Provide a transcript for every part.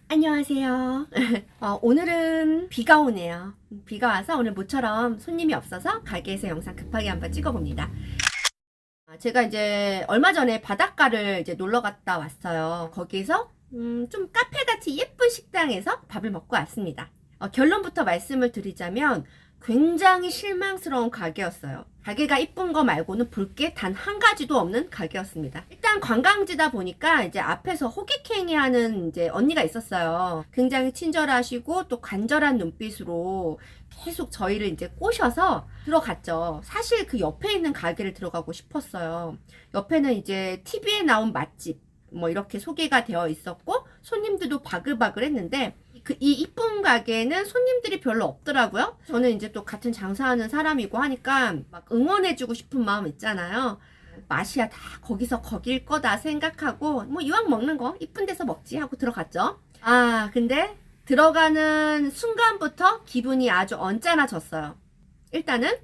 안녕하세요. 오늘은 비가 오네요. 비가 와서 오늘 모처럼 손님이 없어서 가게에서 영상 급하게 한번 찍어봅니다. 제가 이제 얼마 전에 바닷가를 이제 놀러 갔다 왔어요. 거기서 좀 카페같이 예쁜 식당에서 밥을 먹고 왔습니다. 결론부터 말씀을 드리자면 굉장히 실망스러운 가게였어요. 가게가 이쁜 거 말고는 볼 게 단 한 가지도 없는 가게였습니다. 일단 관광지다 보니까 이제 앞에서 호객행위 하는 이제 언니가 있었어요. 굉장히 친절하시고 또 간절한 눈빛으로 계속 저희를 이제 꼬셔서 들어갔죠. 사실 그 옆에 있는 가게를 들어가고 싶었어요. 옆에는 이제 TV에 나온 맛집 뭐 이렇게 소개가 되어 있었고 손님들도 바글바글 했는데 이 이쁜 가게는 손님들이 별로 없더라고요. 저는 이제 또 같은 장사하는 사람이고 하니까 막 응원해주고 싶은 마음 있잖아요. 맛이야 다 거기서 거길 거다 생각하고 뭐 이왕 먹는 거 이쁜 데서 먹지 하고 들어갔죠. 근데 들어가는 순간부터 기분이 아주 언짢아졌어요. 일단은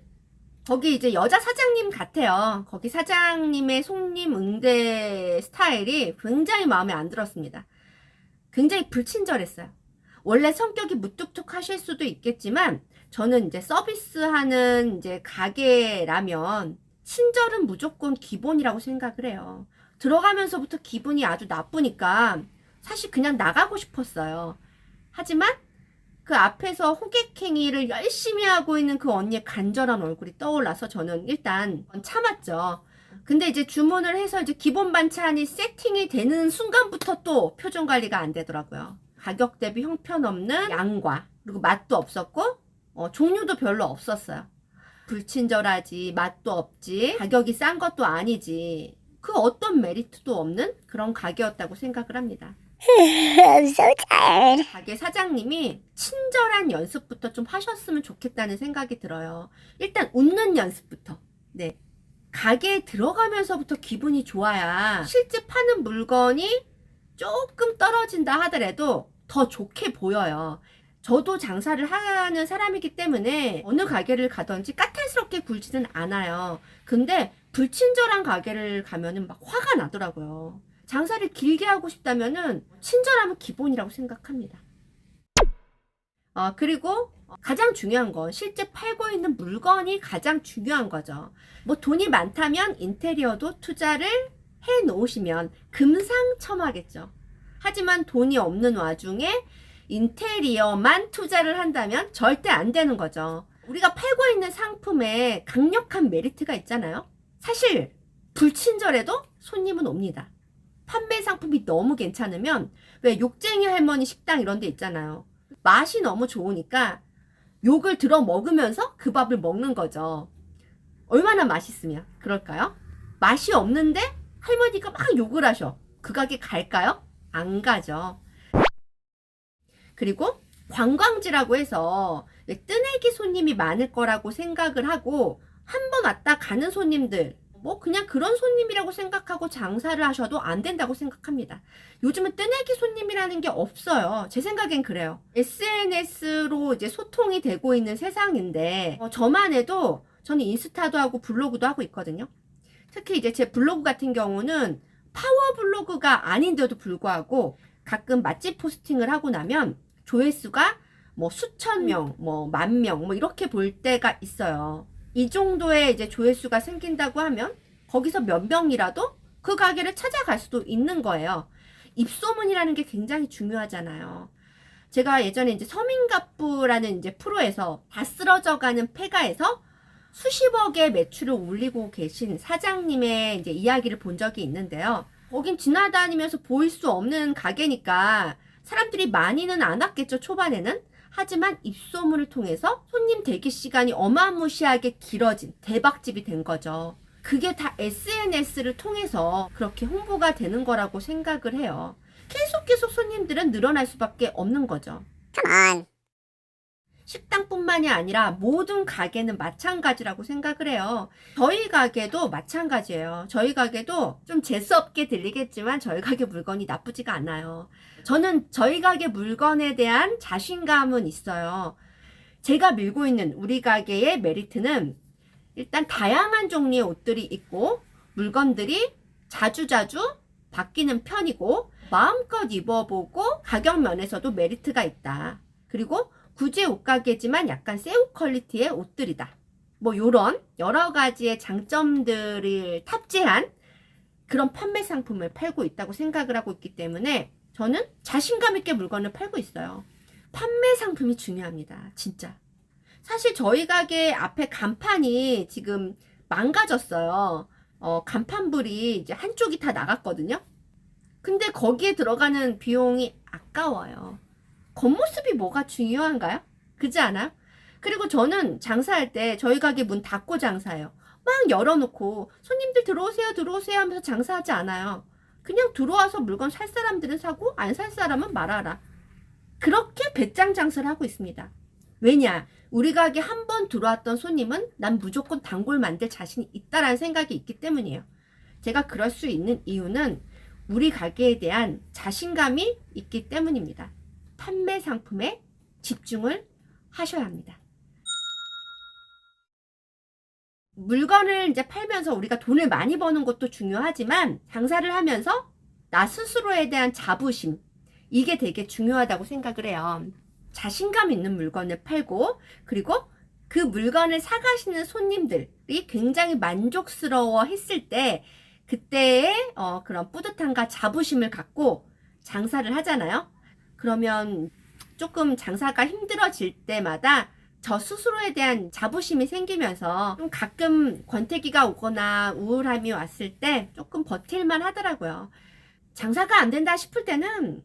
거기 이제 여자 사장님 같아요. 거기 사장님의 손님 응대 스타일이 굉장히 마음에 안 들었습니다. 굉장히 불친절했어요. 원래 성격이 무뚝뚝하실 수도 있겠지만 저는 이제 서비스하는 이제 가게라면 친절은 무조건 기본이라고 생각을 해요. 들어가면서부터 기분이 아주 나쁘니까 사실 그냥 나가고 싶었어요. 하지만 그 앞에서 호객행위를 열심히 하고 있는 그 언니의 간절한 얼굴이 떠올라서 저는 일단 참았죠. 근데 이제 주문을 해서 이제 기본 반찬이 세팅이 되는 순간부터 또 표정 관리가 안 되더라고요. 가격 대비 형편없는 양과 그리고 맛도 없었고 종류도 별로 없었어요. 불친절하지, 맛도 없지, 가격이 싼 것도 아니지, 그 어떤 메리트도 없는 그런 가게였다고 생각을 합니다. I'm so tired. 가게 사장님이 친절한 연습부터 좀 하셨으면 좋겠다는 생각이 들어요. 일단 웃는 연습부터. 네. 가게에 들어가면서부터 기분이 좋아야 실제 파는 물건이 조금 떨어진다 하더라도 더 좋게 보여요. 저도 장사를 하는 사람이기 때문에 어느 가게를 가든지 까탈스럽게 굴지는 않아요. 근데 불친절한 가게를 가면은 막 화가 나더라고요. 장사를 길게 하고 싶다면은 친절하면 기본이라고 생각합니다. 그리고 가장 중요한 건 실제 팔고 있는 물건이 가장 중요한 거죠. 뭐 돈이 많다면 인테리어도 투자를 해 놓으시면 금상첨화겠죠. 하지만 돈이 없는 와중에 인테리어만 투자를 한다면 절대 안 되는 거죠. 우리가 팔고 있는 상품에 강력한 메리트가 있잖아요. 사실 불친절해도 손님은 옵니다. 판매 상품이 너무 괜찮으면 왜 욕쟁이 할머니 식당 이런 데 있잖아요. 맛이 너무 좋으니까 욕을 들어 먹으면서 그 밥을 먹는 거죠. 얼마나 맛있으면 그럴까요? 맛이 없는데 할머니가 막 욕을 하셔. 그 가게 갈까요? 안 가죠. 그리고 관광지라고 해서 뜨내기 손님이 많을 거라고 생각을 하고 한 번 왔다 가는 손님들 뭐 그냥 그런 손님이라고 생각하고 장사를 하셔도 안 된다고 생각합니다. 요즘은 뜨내기 손님이라는 게 없어요. 제 생각엔 그래요. SNS로 이제 소통이 되고 있는 세상인데 저만 해도 저는 인스타도 하고 블로그도 하고 있거든요. 특히 이제 제 블로그 같은 경우는 파워 블로그가 아닌데도 불구하고 가끔 맛집 포스팅을 하고 나면 조회수가 뭐 수천 명, 뭐 만 명, 뭐 이렇게 볼 때가 있어요. 이 정도의 이제 조회수가 생긴다고 하면 거기서 몇 명이라도 그 가게를 찾아갈 수도 있는 거예요. 입소문이라는 게 굉장히 중요하잖아요. 제가 예전에 이제 서민갑부라는 이제 프로에서 다 쓰러져가는 폐가에서 수십억의 매출을 올리고 계신 사장님의 이제 이야기를 본 적이 있는데요. 거긴 지나다니면서 보일 수 없는 가게니까 사람들이 많이는 안 왔겠죠, 초반에는. 하지만 입소문을 통해서 손님 대기 시간이 어마무시하게 길어진 대박집이 된 거죠. 그게 다 SNS를 통해서 그렇게 홍보가 되는 거라고 생각을 해요. 계속 손님들은 늘어날 수밖에 없는 거죠. Come on. 식당뿐만이 아니라 모든 가게는 마찬가지라고 생각을 해요. 저희 가게도 마찬가지예요. 저희 가게도 좀 재수없게 들리겠지만 저희 가게 물건이 나쁘지가 않아요. 저는 저희 가게 물건에 대한 자신감은 있어요. 제가 밀고 있는 우리 가게의 메리트는 일단 다양한 종류의 옷들이 있고 물건들이 자주자주 바뀌는 편이고 마음껏 입어보고 가격 면에서도 메리트가 있다. 그리고 굳이 옷가게지만 약간 새 옷 퀄리티의 옷들이다. 뭐 요런 여러 가지의 장점들을 탑재한 그런 판매 상품을 팔고 있다고 생각을 하고 있기 때문에 저는 자신감 있게 물건을 팔고 있어요. 판매 상품이 중요합니다. 진짜. 사실 저희 가게 앞에 간판이 지금 망가졌어요. 간판불이 이제 한쪽이 다 나갔거든요. 근데 거기에 들어가는 비용이 아까워요. 겉모습이 뭐가 중요한가요? 그렇지 않아요? 그리고 저는 장사할 때 저희 가게 문 닫고 장사해요. 막 열어놓고 손님들 들어오세요 들어오세요 하면서 장사하지 않아요. 그냥 들어와서 물건 살 사람들은 사고 안 살 사람은 말아라. 그렇게 배짱 장사를 하고 있습니다. 왜냐? 우리 가게 한 번 들어왔던 손님은 난 무조건 단골 만들 자신이 있다라는 생각이 있기 때문이에요. 제가 그럴 수 있는 이유는 우리 가게에 대한 자신감이 있기 때문입니다. 판매 상품에 집중을 하셔야 합니다. 물건을 이제 팔면서 우리가 돈을 많이 버는 것도 중요하지만 장사를 하면서 나 스스로에 대한 자부심, 이게 되게 중요하다고 생각을 해요. 자신감 있는 물건을 팔고 그리고 그 물건을 사가시는 손님들이 굉장히 만족스러워 했을 때 그때의 그런 뿌듯함과 자부심을 갖고 장사를 하잖아요. 그러면 조금 장사가 힘들어질 때마다 저 스스로에 대한 자부심이 생기면서 좀 가끔 권태기가 오거나 우울함이 왔을 때 조금 버틸만 하더라고요. 장사가 안 된다 싶을 때는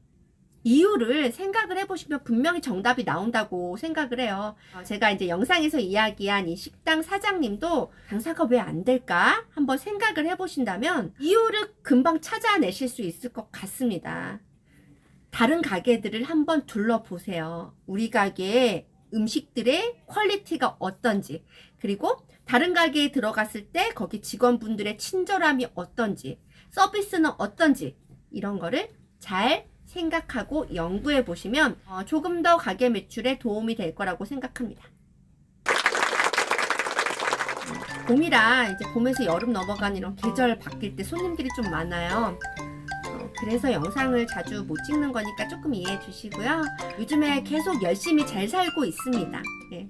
이유를 생각을 해보시면 분명히 정답이 나온다고 생각을 해요. 제가 이제 영상에서 이야기한 이 식당 사장님도 장사가 왜 안 될까 한번 생각을 해보신다면 이유를 금방 찾아내실 수 있을 것 같습니다. 다른 가게들을 한번 둘러보세요. 우리 가게의 음식들의 퀄리티가 어떤지, 그리고 다른 가게에 들어갔을 때 거기 직원분들의 친절함이 어떤지, 서비스는 어떤지, 이런 거를 잘 생각하고 연구해 보시면 조금 더 가게 매출에 도움이 될 거라고 생각합니다. 봄이라 이제 봄에서 여름 넘어가는 이런 계절 바뀔 때 손님들이 좀 많아요. 그래서 영상을 자주 못 찍는 거니까 조금 이해해 주시고요. 요즘에 계속 열심히 잘 살고 있습니다. 예.